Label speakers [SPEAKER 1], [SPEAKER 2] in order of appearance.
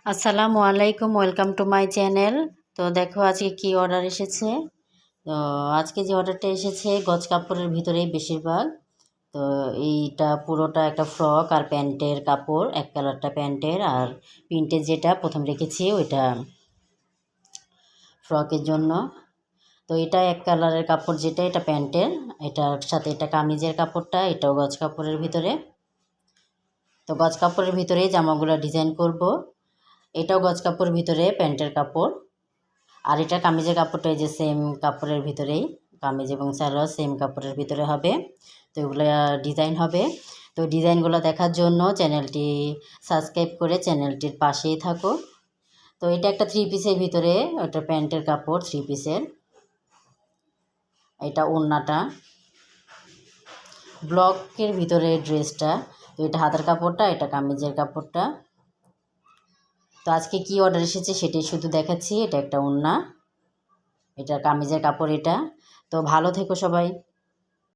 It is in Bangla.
[SPEAKER 1] আসসালামু আলাইকুম, ওয়েলকাম টু মাই চ্যানেল। তো দেখো আজকে কি অর্ডার এসেছে। তো আজকে যে অর্ডারটা এসেছে গজ কাপড়ের ভিতরেই বেশিরভাগ। তো এইটা পুরোটা একটা ফ্রক আর প্যান্টের কাপড়, এক কালারটা প্যান্টের, আর প্রিন্টের যেটা প্রথম রেখেছি ওইটা ফ্রকের জন্য। তো এটা এক কালারের কাপড়, যেটা এটা প্যান্টের, এটার সাথে এটা কামিজের কাপড়টা, এটাও গজ কাপড়ের ভিতরে। তো গজ কাপড়ের ভিতরেই জামাগুলো ডিজাইন করব। এটাও গজ কাপড়ের ভিতরে প্যান্টের কাপড়, আর এটা কামিজের কাপড়টা এই যে সেম কাপড়ের ভিতরেই, কামিজ এবং সালোয়ার সেম কাপড়ের ভিতরে হবে। তো এগুলো ডিজাইন হবে। তো ডিজাইনগুলো দেখার জন্য চ্যানেলটি সাবস্ক্রাইব করে চ্যানেলটির পাশেই থাকো। তো এটা একটা থ্রি পিসের ভিতরে, ওটা প্যান্টের কাপড় থ্রি পিসের। এটা ওড়নাটা, ব্লকের ভিতরে ড্রেসটা। তো এটা হাতের কাপড়টা, এটা কামিজের কাপড়টা। তো আজকে কি অর্ডার এসেছে সেটাই শুধু দেখাচ্ছি। এটা একটা ওড়না, এটা কামিজের কাপড় এটা। তো ভালো থেকো সবাই।